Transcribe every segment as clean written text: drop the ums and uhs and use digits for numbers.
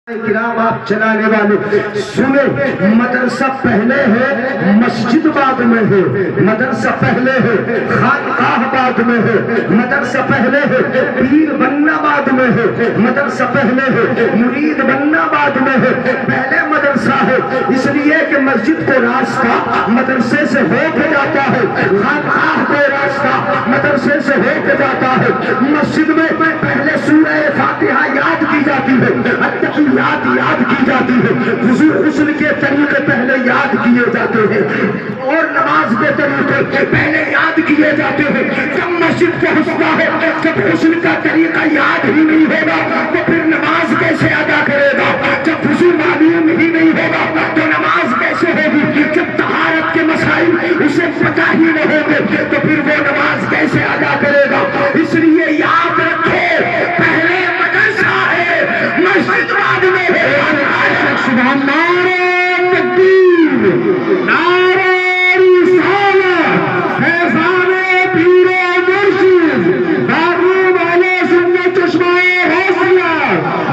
کرام آپ چلانے والے سنے، مدرسہ پہلے ہے مسجد بعد میں ہے، مدرسہ پہلے ہے خانقاہ بعد میں ہے، مدرسہ پہلے ہے پیر بننا بعد میں ہے، مدرسہ پہلے ہے مرید بننا بعد میں ہے، پہلے مدرسہ ہے اس لیے کہ مسجد کو راستہ مدرسے سے ہو کے جاتا ہے، خانقاہ کو راستہ مدرسے سے ہو کے جاتا ہے۔ مسجد میں پہلے سورہ فاتحہ یاد کی جاتی ہے، یاد کی جاتی ہے، وضو غسل کے طریقے پہلے یاد کیے جاتے ہیں اور نماز کے طریقے پہلے یاد کیے جاتے ہیں۔ جب مسجد پہنچتا ہے، جب غسل کا طریقہ یاد ہی نہیں ہوگا تو پھر نماز کیسے ادا کرے گا؟ جب وضو معلوم ہی نہیں ہوگا تو نماز کیسے ہوگی؟ جب طہارت کے مسائل اسے پتہ ہی نہیں ہوگے تو پھر وہ نماز کیسے ادا کرے گا؟ اس لیے یاد رکھو، پہلے مدرسہ ہے مسجد بعد میں ہے۔ سبحان نعرہ تکبیر، نعرہ رسالت، فیضان پیر و مرشد، دارالعلوم اہل سنت چشمہ غوثیہ،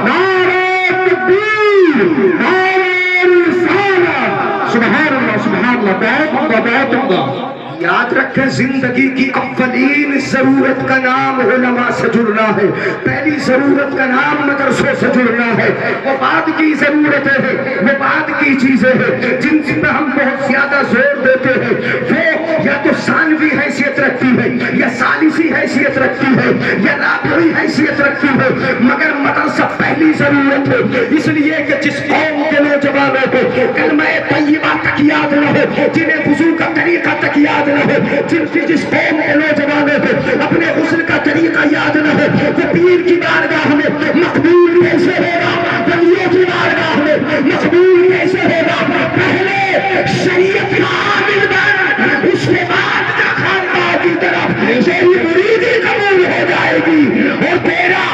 نعرہ تکبیر، نعرہ رسالت۔ سبحان اللہ سبحان اللہ، بہت عمدہ۔ یاد رکھیں، زندگی کی اولین ضرورت کا نام علماء سے جڑنا ہے، پہلی ضرورت کا نام مدرسوں سے جڑنا ہے، وہ بعد کی ضرورتیں ہیں، وہ بعد کی چیزیں ہیں جن پہ ہم بہت زیادہ زور دیتے ہیں۔ وہ یا تو ثانوی حیثیت رکھتی ہے، یا ثالثی حیثیت رکھتی ہے، یا رابعی حیثیت رکھتی ہے، مگر مدرسہ پہلی ضرورت ہے۔ اس لیے کہ جس قوم کے نوجوانوں کو کلمہ طیبہ تک یاد نہ ہو، جنہیں وضو کا طریقہ تک یاد نہ ہو، جس قوم کے نوجوانوں کو اپنے غسل کا طریقہ یاد نہ ہو، وہ پیر کی بارگاہ میں مقبول کیسے ہوگا؟ ولیوں کی بارگاہ میں مقبول کیسے ہوگا؟ پہلے شریعت کا عامل بن، اس کے بعد کا خانقاہ کی طرف تیری مریدی قبول ہو جائے گی اور تیرا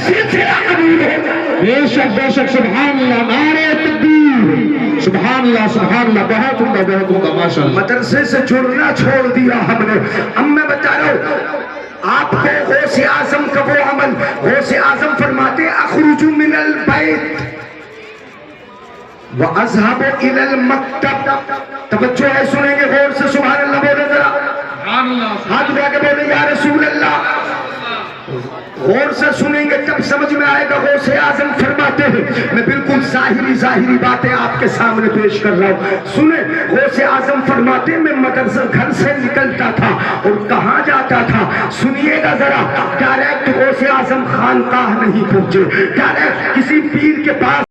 سلسلہ قبول ہوگا۔ بے شک بے شک، سبحان اللہ، نعرہ تکبیر، سبحان اللہ سبحان اللہ، بہت عمدہ بہت عمدہ، ماشاء اللہ۔ مدرسے سے جڑنا چھوڑ دیا ہم نے۔ اب میں بتا رہا ہوں آپ کو غوث اعظم کا وہ عمل، غوث اعظم فرماتے اخرج من البیت واذهب الى المکتب۔ توجہ ہے، سنیں گے غور سے، سبحان اللہ بولے ذرا، ہاتھ اٹھا کے بولے یا رسول اللہ۔ غور سے سنیں گے تب سمجھ میں آئے گا۔ غوث اعظم فرماتے ہیں، میں بالکل ظاہری باتیں آپ کے سامنے پیش کر رہا ہوں، سنیں۔ غوث اعظم فرماتے ہیں، میں مدرسہ گھر سے نکلتا تھا اور کہاں جاتا تھا؟ سنیے گا ذرا، ڈائریکٹ غوث اعظم خانقاہ نہیں پہنچے، ڈائریکٹ کسی پیر کے پاس